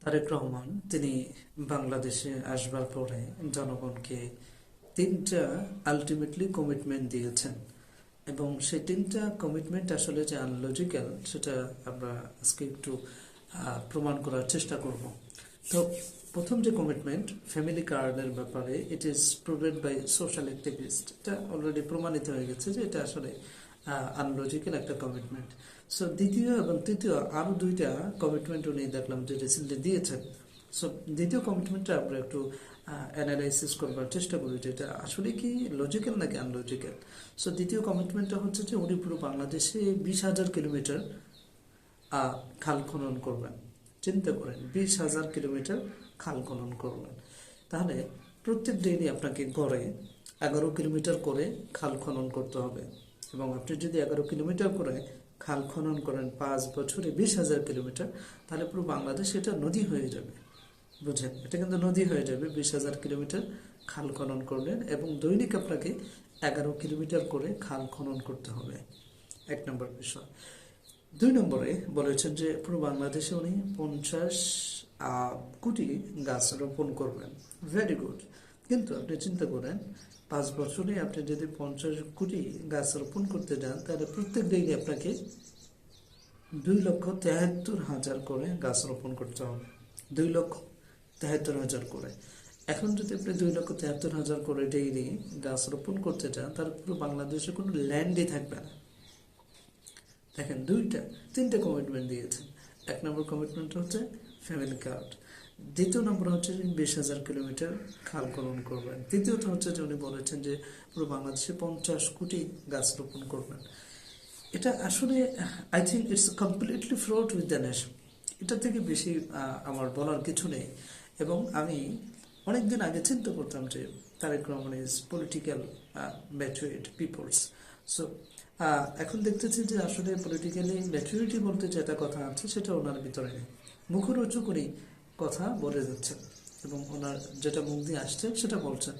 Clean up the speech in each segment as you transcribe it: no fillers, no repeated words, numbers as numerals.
তারেক রহমান তিনি বাংলাদেশে আসবার পরে জনগণকে তিনটা আলটিমেটলি কমিটমেন্ট দিয়েছেন এবং সেই তিনটা কমিটমেন্ট আসলে যে আনলজিক্যাল সেটা আমরা আজকে একটু প্রমাণ করার চেষ্টা করব। তো প্রথম যে কমিটমেন্ট ফ্যামিলি কার্ডের ব্যাপারে, it is proved by social activist, এটা অলরেডি প্রমাণিত হয়ে গেছে যে এটা আসলে আনলজিক্যাল একটা কমিটমেন্ট। সো দ্বিতীয় এবং তৃতীয় আরও দুইটা কমিটমেন্ট উনি দেখলাম যে রিসেন্টলি দিয়েছেন। সো দ্বিতীয় কমিটমেন্টটা আমরা একটু অ্যানালাইসিস করবার চেষ্টা করি যে এটা আসলে কি লজিক্যাল নাকি আনলজিক্যাল। সো দ্বিতীয় কমিটমেন্টটা হচ্ছে যে উনি পুরো বাংলাদেশে 20,000 কিলোমিটার খাল খনন করবেন। চিন্তা করেন, 20,000 কিলোমিটার খাল খনন করবেন, তাহলে প্রত্যেক দিনই আপনাকে গড়ে 11 কিলোমিটার করে খাল খনন করতে হবে। এবং আপনি যদি 11 কিলোমিটার করে খাল খনন করেন 5 বছরে 20,000 কিলোমিটার, তাহলে পুরো বাংলাদেশ এটা নদী হয়ে যাবে। বুঝেন, এটা কিন্তু নদী হয়ে যাবে 20,000 কিলোমিটার খাল খনন করলেন এবং দৈনিক আপনাকে 11 কিলোমিটার করে খাল খনন করতে হবে। এক নম্বর বিষয়। 2 নম্বরে বলেছেন যে পুরো বাংলাদেশে উনি 50 কোটি গাছ রোপণ করবেন। Very good. কিন্তু আপনি চিন্তা করেন, 5 বছরে আপনি যদি 50 কোটি গাছ রোপণ করতে যান, তাহলে প্রত্যেক দিনই আপনাকে 2,73,000 করে গাছ রোপণ করতে হবে। 2,73,000 করে। এখন যদি আপনি 2,73,000 করে ডেইলি গাছ রোপণ করতে চান, তাহলে পুরো বাংলাদেশে কোনো ল্যান্ডই থাকবে না। দেখেন, তিনটে কমিটমেন্ট দিয়েছেন। 1 নম্বর কমিটমেন্ট হচ্ছে ফ্যামিলি কার্ড, দ্বিতীয় নম্বর হচ্ছে 20,000 কিলোমিটার খাল খনন করবেন, তৃতীয়ত হচ্ছে যে উনি বলেছেন যে পুরো বাংলাদেশে 50 কোটি গাছ রোপণ করবেন। এটা আসলে I think it's completely fraud with the nation. এটা থেকে বেশি আমার বলার কিছু নেই। এবং আমি অনেকদিন আগে চিন্তা করতাম যে Tarek Rahman is political matured peoples. So এখন দেখতেছি যে আসলে পলিটিক্যালি ম্যাচুরিটি বলতে যেটা কথা আছে সেটা ওনার ভিতরে নেই। মুখরোচক করেই কথা বলে যাচ্ছেন এবং ওনার যেটা মুখ দিয়ে আসছে সেটা বলছেন।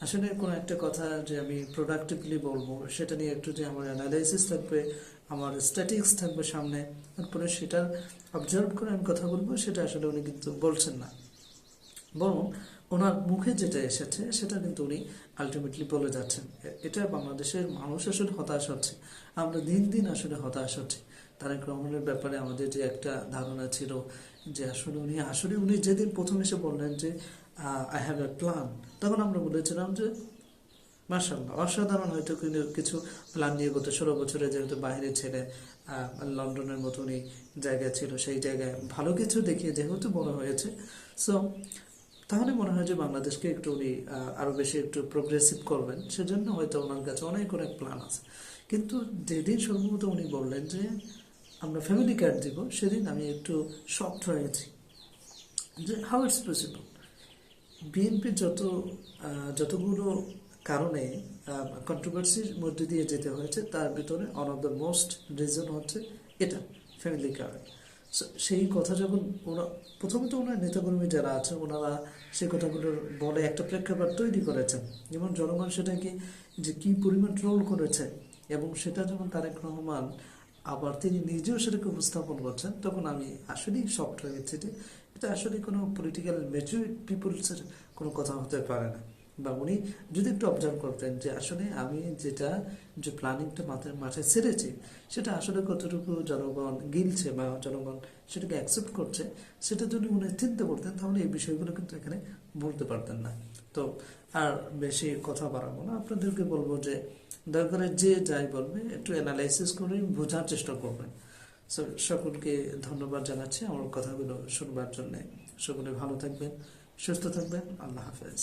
আসলে কোনো একটা কথা যে আমি প্রোডাক্টিভলি বলবো, সেটা নিয়ে একটু যে আমার অ্যানালাইসিস থাকবে, আমার স্ট্যাটিক্স থাকবে সামনে, তারপরে সেটা অবজার্ভ করে আমি কথা বলবো, সেটা আসলে উনি কিন্তু বলছেন না। বরং ওনার মুখে যেটা এসেছে সেটা কিন্তু উনি আলটিমেটলি বলে যাচ্ছেন। এটা বাংলাদেশের মানুষ আসলে হতাশ হচ্ছে, আমরা দিন দিন আসলে হতাশ হচ্ছে। তারেক রহমানের ব্যাপারে আমাদের যে একটা ধারণা ছিল যে আসলে উনি যেদিন প্রথম এসে বললেন যে আই হ্যাভ এ প্ল্যান, তখন আমরা বলেছিলাম যে মাশাআল্লাহ, অসাধারণ হয়তো কিছু প্ল্যান নিয়ে গত 16 বছরে যেহেতু বাইরে ছেড়ে লন্ডনের মতো উনি জায়গায় ছিল, সেই জায়গায় ভালো কিছু দেখিয়ে যেহেতু বড় হয়েছে, সো তাহলে মনে হয় যে বাংলাদেশকে একটু উনি আরো বেশি একটু প্রোগ্রেসিভ করবেন, সেজন্য হয়তো ওনার কাছে অনেক অনেক প্ল্যান আছে। কিন্তু যেদিন সম্ভবত উনি বললেন যে আমরা ফ্যামিলি কার্ড দিব, সেদিন আমি একটু শকড হয়ে গেছি যে হাউ ইটস পসিবল। বিএনপি যতগুলো কারণে কন্ট্রোভার্সির মধ্যে দিয়ে যেতে হয়েছে, তার ভিতরে one of the most reason হচ্ছে এটা, ফ্যামিলি কার্ড। সেই কথা যখন প্রথমত ওনার নেতাকর্মী যারা আছে ওনারা সেই কথাগুলোর বলে একটা প্রেক্ষাপট তৈরি করেছেন, যেমন জনগণ সেটাকে যে কি পরিমাণ ট্রোল করেছে, এবং সেটা যখন তারেক রহমান আবার তিনি নিজেও সেটাকে উপস্থাপন করছেন, তখন আমি আসলেই শকড হয়ে গেছি যে এটা আসলে কোনো পলিটিক্যাল ম্যাচুরিড পিপলসের কোনো কথা হতে পারে না। বা উনি যদি একটু অবজার্ভ করতেন যে আসলে আমি যেটা যে প্ল্যানিংটা মাথায় ছেড়েছি, সেটা আসলে কতটুকু জনগণ গিলছে বা জনগণ সেটাকে অ্যাকসেপ্ট করছে, সেটা যদি উনি চিন্তা করতেন, তাহলে এই বিষয়গুলো কিন্তু এখানে বলতে পারতেন না। তো আর বেশি কথা বাড়াবো না, আপনাদেরকে বলবো যে দরকারে যে যাই বলবে একটু অ্যানালাইসিস করে বোঝার চেষ্টা করবেন। সো সকলকে ধন্যবাদ জানাচ্ছি আমার কথাগুলো শুনবার জন্য। সকলে ভালো থাকবেন, সুস্থ থাকবেন। আল্লাহ হাফেজ।